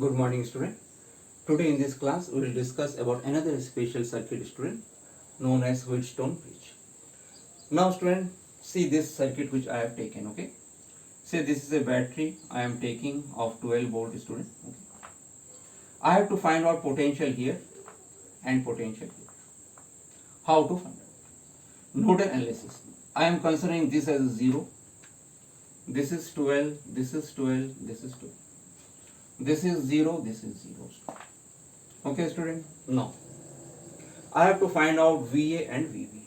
Good morning, student. Today in this class we will discuss about another special circuit, student, known as Wheatstone bridge. Now student, see this circuit which I have taken, okay? Say this is a battery I am taking of 12 volt, student, okay? I have to find out potential here and potential here. How to find out? Nodal analysis. I am considering this as 0. This is 12, this is 12, this is 12. This is 0, this is 0. Okay, student? Now, I have to find out VA and VB.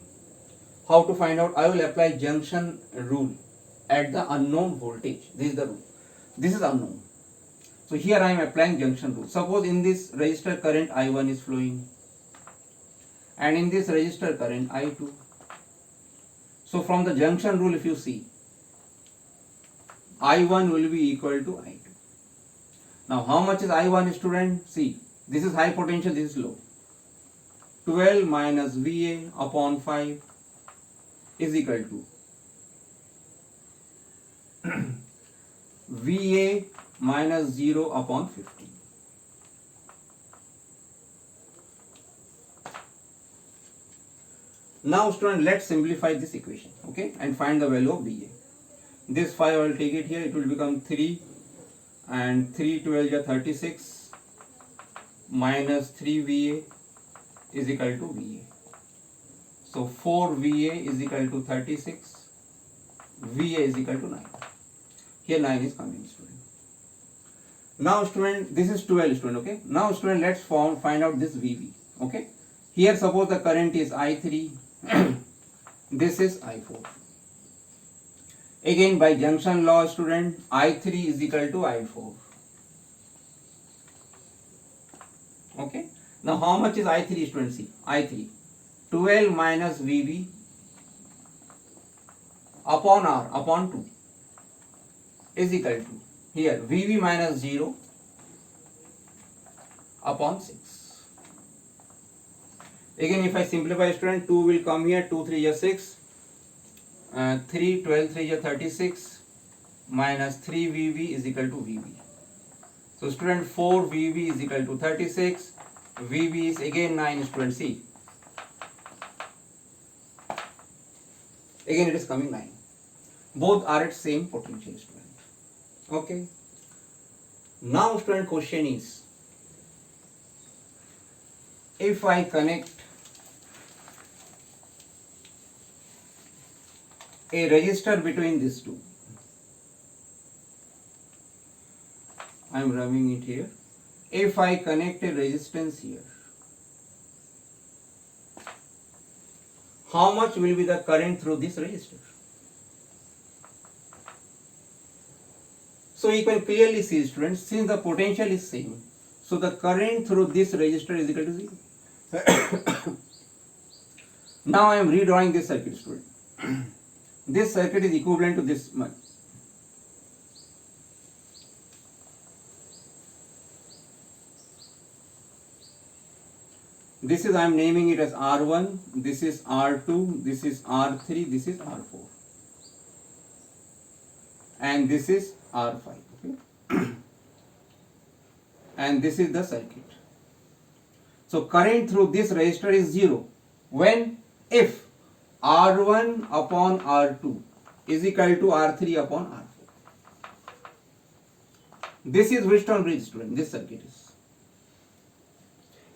How to find out? I will apply junction rule at the unknown voltage. This is the rule. This is unknown. So here I am applying junction rule. Suppose in this resistor current I1 is flowing and in this resistor current I2. So from the junction rule, if you see, I1 will be equal to I2. Now how much is I1, student? See, this is high potential, this is low. 12 minus VA upon 5 is equal to VA minus 0 upon 15. Now student, let's simplify this equation, okay, and find the value of VA. This 5 I will take it here, it will become 3 and 3 12 is 36 minus 3 VA is equal to VA. So 4 VA is equal to 36, VA is equal to 9. Here 9 is coming, student. Now student, this is 12, student, okay. Now student, let's find out this VB, okay. Here suppose the current is I3, this is I4. Again by junction law, student, I3 is equal to I4. Okay. Now how much is I3, student? See, I3, 12 minus VB upon R upon 2 is equal to, here VB minus 0 upon 6. Again if I simplify, student, 2 will come here, 2 3 is 6, 3 12 3 is 36 minus 3 VB is equal to VB. So student, 4 VB is equal to 36, VB is again 9, student. See, again it is coming 9. Both are at same potential, student. Okay. Now student, question is, if I connect a resistor between these two, I am rubbing it here. If I connect a resistance here, how much will be the current through this resistor? So you can clearly see, students, since the potential is same, so the current through this resistor is equal to 0. Now I am redrawing this circuit, student. This circuit is equivalent to this much. This is, I am naming it as R1, this is R2, this is R3, this is R4. And this is R5. Okay? And this is the circuit. So current through this resistor is 0. When? If R1 upon R2 is equal to R3 upon R4. This is Wheatstone bridge, student, this circuit is.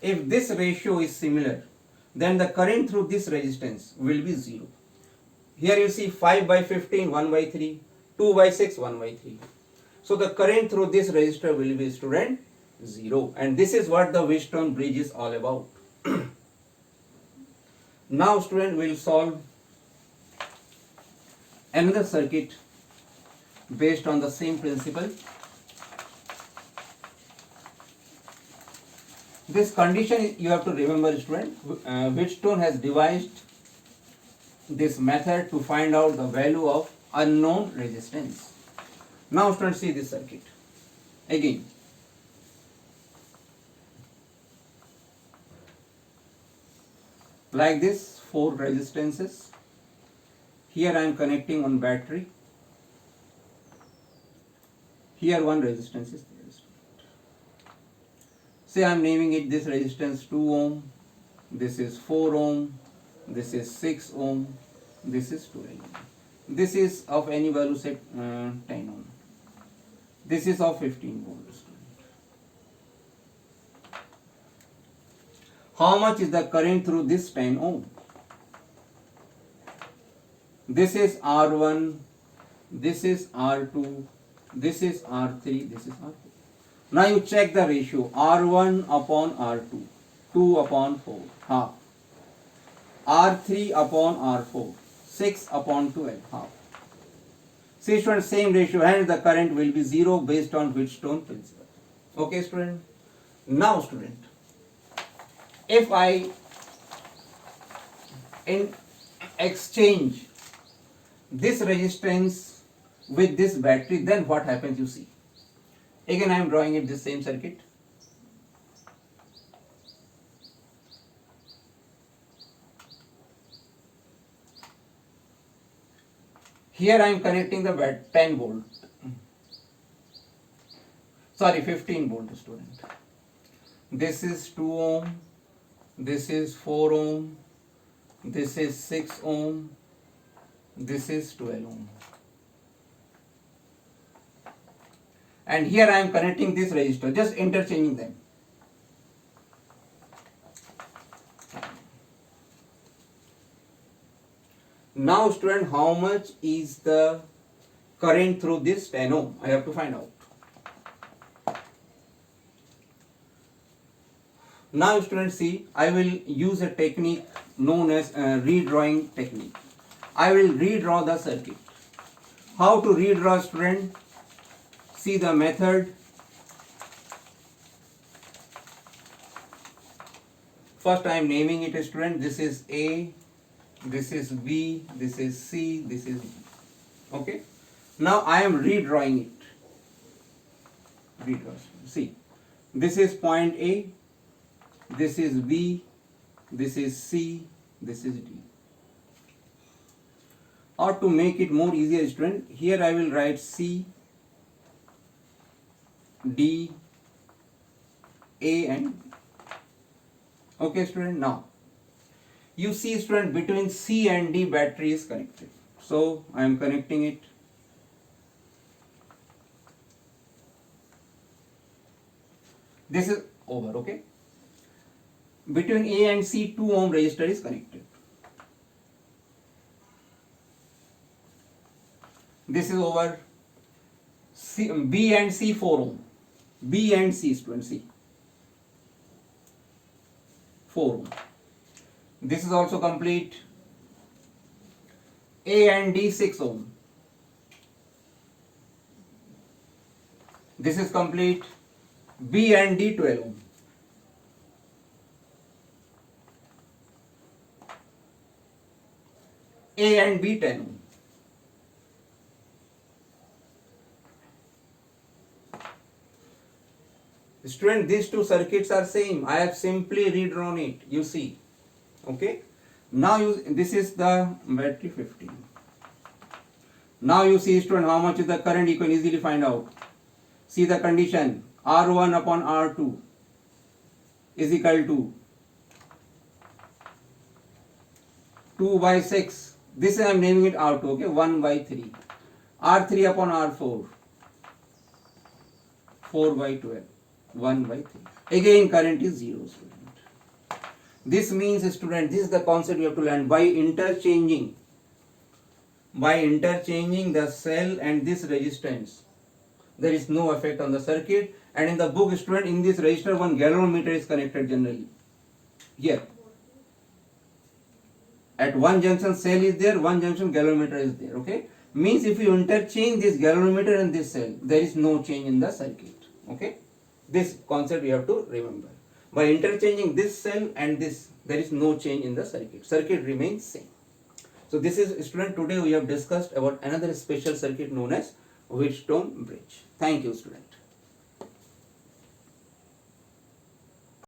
If this ratio is similar, then the current through this resistance will be 0. Here you see 5 by 15, 1 by 3, 2 by 6, 1 by 3. So the current through this resistor will be, student, 0. And this is what the Wheatstone bridge is all about. Now student, will solve another circuit based on the same principle. This condition you have to remember, student. Wheatstone has devised this method to find out the value of unknown resistance. Now student, see this circuit again. Like this, 4 resistances. Here I am connecting on battery. Here one resistance is there. Say I am naming it this resistance 2 ohm, this is 4 ohm, this is 6 ohm, this is 12 ohm. This is of any value, say 10 ohm. This is of 15 volts. How much is the current through this 10 ohm? This is R1, this is R2, this is R3, this is R4. Now you check the ratio, R1 upon R2, 2 upon 4, half. R3 upon R4, 6 upon 12, half. See student, same ratio, and the current will be 0 based on Wheatstone principle. Okay student? Now student, if I exchange this resistance with this battery, then what happens you see. Again I am drawing it this same circuit. Here I am connecting the 10 volt. Sorry, 15 volt student. This is 2 ohm, this is 4 ohm, this is 6 ohm, this is 12 ohm. And here I am connecting this resistor, just interchanging them. Now student, how much is the current through this 10 ohm? I have to find out. Now students, see, I will use a technique known as redrawing technique. I will redraw the circuit. How to redraw student? See the method. First I am naming it student. This is A, this is B, this is C, this is D. Okay. Now I am redrawing it. Redraw. See, this is point A, this is B, this is C, this is D. Or to make it more easier student, here I will write C, D, A and B. Okay student, now you see student, between C and D battery is connected. So I am connecting it. This is over, okay. Between A and C 2 ohm resistor is connected. This is over. B and C 4 ohm. B and C student, C 4 ohm. This is also complete. A and D 6 ohm. This is complete. B and D 12 ohm. A and B 10 ohm. Student, these two circuits are same. I have simply redrawn it. You see. Okay. Now this is the battery 15. Now you see student, how much is the current, you can easily find out. See the condition, R1 upon R2 is equal to 2 by 6. This I am naming it R2, okay, 1 by 3. R3 upon R4, 4 by 12, 1 by 3. Again current is 0 student. This means student, this is the concept you have to learn. By interchanging the cell and this resistance, there is no effect on the circuit. And in the book student, in this resistor one galvanometer is connected generally. Here at one junction cell is there, one junction galvanometer is there. Okay, means if you interchange this galvanometer and this cell, there is no change in the circuit. Okay, this concept you have to remember. By interchanging this cell and this, there is no change in the circuit. Circuit remains same. So this is student, today we have discussed about another special circuit known as Wheatstone bridge. Thank you student.